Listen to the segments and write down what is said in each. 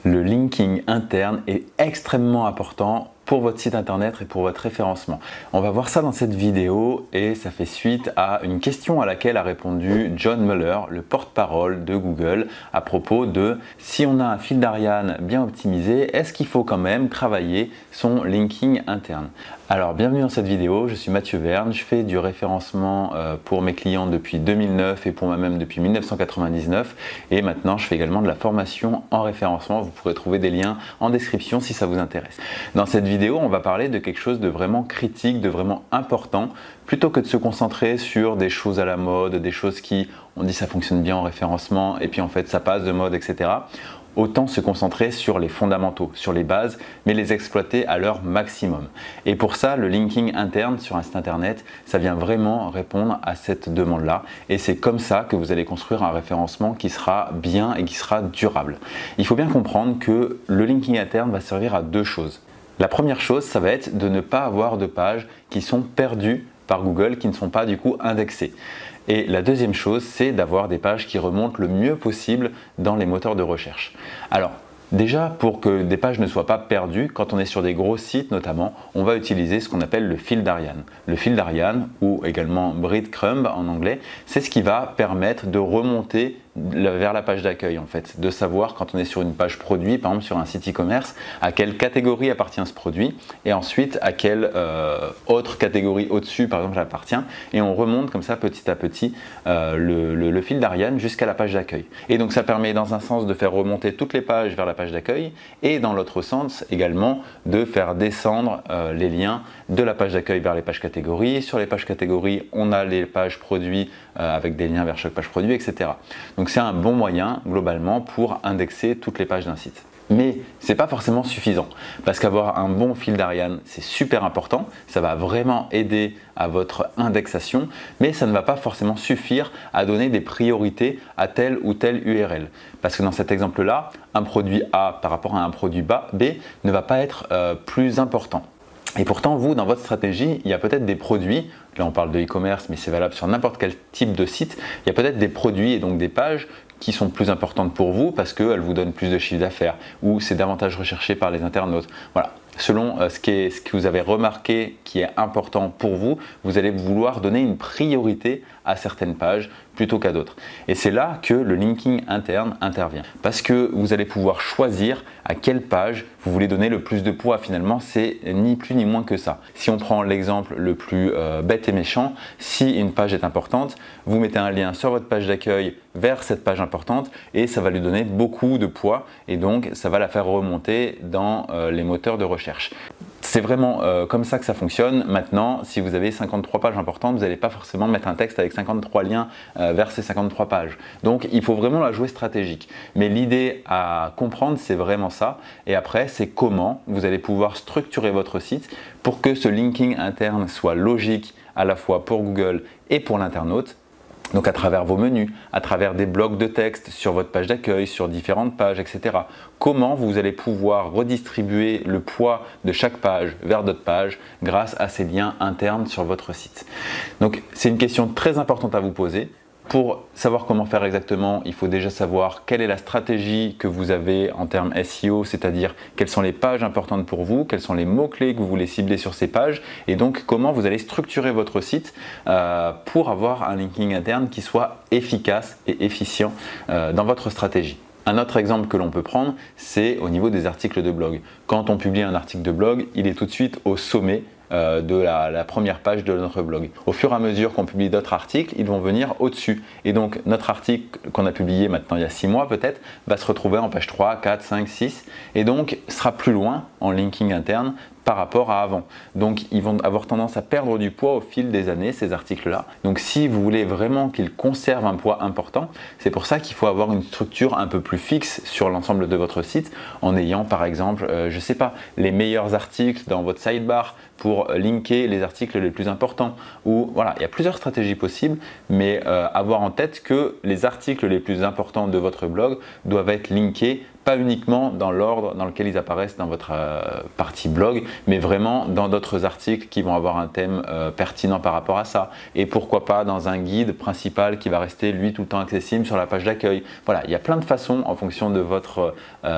Le linking interne est extrêmement important pour votre site internet et pour votre référencement. On va voir ça dans cette vidéo et ça fait suite à une question à laquelle a répondu John Mueller, le porte-parole de Google, à propos de si on a un fil d'Ariane bien optimisé, est-ce qu'il faut quand même travailler son linking interne? Alors bienvenue dans cette vidéo, je suis Mathieu Verne, je fais du référencement pour mes clients depuis 2009 et pour moi-même depuis 1999 et maintenant je fais également de la formation en référencement. Vous pourrez trouver des liens en description si ça vous intéresse. Dans cette vidéo, on va parler de quelque chose de vraiment critique, de vraiment important, plutôt que de se concentrer sur des choses à la mode, des choses qui, on dit ça fonctionne bien en référencement et puis en fait ça passe de mode, etc. Autant se concentrer sur les fondamentaux, sur les bases, mais les exploiter à leur maximum. Et pour ça, le linking interne sur un site internet, ça vient vraiment répondre à cette demande-là. Et c'est comme ça que vous allez construire un référencement qui sera bien et qui sera durable. Il faut bien comprendre que le linking interne va servir à deux choses. La première chose, ça va être de ne pas avoir de pages qui sont perdues par Google, qui ne sont pas du coup indexées. Et la deuxième chose, c'est d'avoir des pages qui remontent le mieux possible dans les moteurs de recherche. Alors, déjà, pour que des pages ne soient pas perdues, quand on est sur des gros sites notamment, on va utiliser ce qu'on appelle le fil d'Ariane. Le fil d'Ariane, ou également breadcrumb en anglais, c'est ce qui va permettre de remonter vers la page d'accueil en fait, de savoir quand on est sur une page produit, par exemple sur un site e-commerce, à quelle catégorie appartient ce produit et ensuite à quelle autre catégorie au-dessus par exemple appartient, et on remonte comme ça petit à petit le fil d'Ariane jusqu'à la page d'accueil. Et donc ça permet dans un sens de faire remonter toutes les pages vers la page d'accueil et dans l'autre sens également de faire descendre les liens de la page d'accueil vers les pages catégories. Sur les pages catégories, on a les pages produits avec des liens vers chaque page produit, etc. Donc c'est un bon moyen globalement pour indexer toutes les pages d'un site. Mais ce n'est pas forcément suffisant parce qu'avoir un bon fil d'Ariane, c'est super important, ça va vraiment aider à votre indexation, mais ça ne va pas forcément suffire à donner des priorités à telle ou telle URL. Parce que dans cet exemple-là, un produit A par rapport à un produit B ne va pas être plus important. Et pourtant, vous, dans votre stratégie, il y a peut-être des produits, là on parle de e-commerce, mais c'est valable sur n'importe quel type de site, il y a peut-être des produits et donc des pages qui sont plus importantes pour vous parce qu'elles vous donnent plus de chiffre d'affaires ou c'est davantage recherché par les internautes. Voilà. Selon ce que vous avez remarqué qui est important pour vous, vous allez vouloir donner une priorité à certaines pages plutôt qu'à d'autres. Et c'est là que le linking interne intervient. Parce que vous allez pouvoir choisir à quelle page vous voulez donner le plus de poids. Finalement, c'est ni plus ni moins que ça. Si on prend l'exemple le plus bête et méchant, si une page est importante, vous mettez un lien sur votre page d'accueil vers cette page importante et ça va lui donner beaucoup de poids et donc ça va la faire remonter dans les moteurs de recherche. C'est vraiment comme ça que ça fonctionne. Maintenant, si vous avez 53 pages importantes, vous n'allez pas forcément mettre un texte avec 53 liens vers ces 53 pages. Donc, il faut vraiment la jouer stratégique. Mais l'idée à comprendre, c'est vraiment ça. Et après, c'est comment vous allez pouvoir structurer votre site pour que ce linking interne soit logique à la fois pour Google et pour l'internaute. Donc à travers vos menus, à travers des blocs de texte sur votre page d'accueil, sur différentes pages, etc. Comment vous allez pouvoir redistribuer le poids de chaque page vers d'autres pages grâce à ces liens internes sur votre site. Donc c'est une question très importante à vous poser. Pour savoir comment faire exactement, il faut déjà savoir quelle est la stratégie que vous avez en termes SEO, c'est-à-dire quelles sont les pages importantes pour vous, quels sont les mots-clés que vous voulez cibler sur ces pages et donc comment vous allez structurer votre site pour avoir un linking interne qui soit efficace et efficient dans votre stratégie. Un autre exemple que l'on peut prendre, c'est au niveau des articles de blog. Quand on publie un article de blog, il est tout de suite au sommet de la première page de notre blog. Au fur et à mesure qu'on publie d'autres articles, ils vont venir au-dessus. Et donc notre article qu'on a publié maintenant il y a 6 mois peut-être, va se retrouver en page 3, 4, 5, 6 et donc sera plus loin en linking interne par rapport à avant. Donc ils vont avoir tendance à perdre du poids au fil des années, ces articles-là. Donc si vous voulez vraiment qu'ils conservent un poids important, c'est pour ça qu'il faut avoir une structure un peu plus fixe sur l'ensemble de votre site en ayant par exemple, je ne sais pas, les meilleurs articles dans votre sidebar pour linker les articles les plus importants. Ou voilà, il y a plusieurs stratégies possibles, mais avoir en tête que les articles les plus importants de votre blog doivent être linkés pas uniquement dans l'ordre dans lequel ils apparaissent dans votre partie blog, mais vraiment dans d'autres articles qui vont avoir un thème pertinent par rapport à ça. Et pourquoi pas dans un guide principal qui va rester lui tout le temps accessible sur la page d'accueil. Voilà, il y a plein de façons en fonction de votre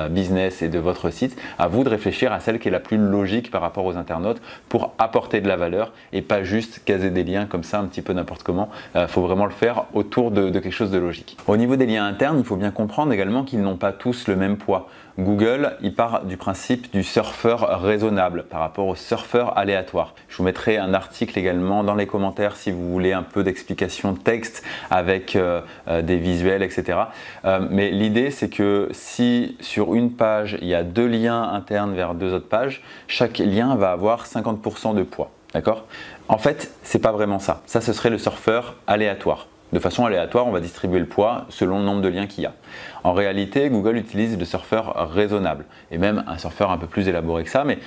business et de votre site, à vous de réfléchir à celle qui est la plus logique par rapport aux internautes pour apporter de la valeur et pas juste caser des liens comme ça un petit peu n'importe comment. Faut vraiment le faire autour de quelque chose de logique. Au niveau des liens internes, il faut bien comprendre également qu'ils n'ont pas tous le même poids. Google, il part du principe du surfeur raisonnable par rapport au surfeur aléatoire. Je vous mettrai un article également dans les commentaires si vous voulez un peu d'explication de texte avec des visuels, etc. Mais l'idée, c'est que si sur une page, il y a 2 liens internes vers 2 autres pages, chaque lien va avoir 50% de poids. D'accord? En fait, c'est pas vraiment ça. Ça, ce serait le surfeur aléatoire. De façon aléatoire, on va distribuer le poids selon le nombre de liens qu'il y a. En réalité, Google utilise le surfeur raisonnable et même un surfeur un peu plus élaboré que ça, mais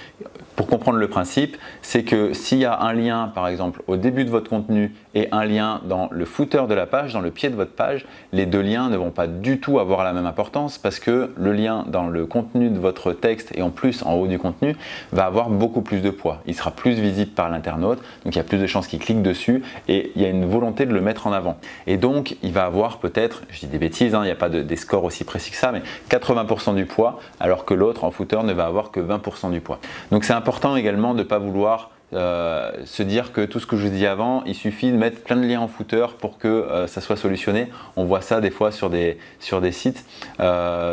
pour comprendre le principe, c'est que s'il y a un lien par exemple au début de votre contenu et un lien dans le footer de la page, dans le pied de votre page, les 2 liens ne vont pas du tout avoir la même importance parce que le lien dans le contenu de votre texte et en plus en haut du contenu va avoir beaucoup plus de poids. Il sera plus visible par l'internaute, donc il y a plus de chances qu'il clique dessus et il y a une volonté de le mettre en avant. Et donc il va avoir peut-être, je dis des bêtises, il n'y a pas des scores aussi précis que ça, mais 80% du poids, alors que l'autre en footer ne va avoir que 20% du poids. Donc c'est important également de ne pas vouloir se dire que tout ce que je vous dis avant, il suffit de mettre plein de liens en footer pour que ça soit solutionné. On voit ça des fois sur des sites.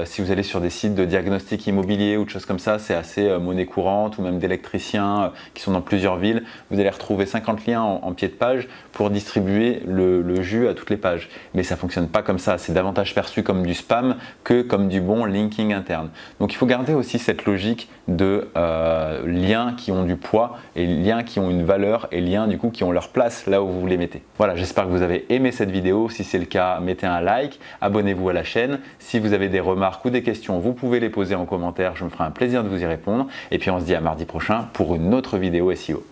Si vous allez sur des sites de diagnostic immobilier ou de choses comme ça, c'est assez monnaie courante ou même d'électriciens qui sont dans plusieurs villes. Vous allez retrouver 50 liens en pied de page pour distribuer le jus à toutes les pages. Mais ça ne fonctionne pas comme ça. C'est davantage perçu comme du spam que comme du bon linking interne. Donc il faut garder aussi cette logique de liens qui ont du poids et liens qui ont une valeur et liens du coup qui ont leur place là où vous les mettez. Voilà, j'espère que vous avez aimé cette vidéo. Si c'est le cas, mettez un like, abonnez-vous à la chaîne. Si vous avez des remarques ou des questions, vous pouvez les poser en commentaire. Je me ferai un plaisir de vous y répondre. Et puis on se dit à mardi prochain pour une autre vidéo SEO.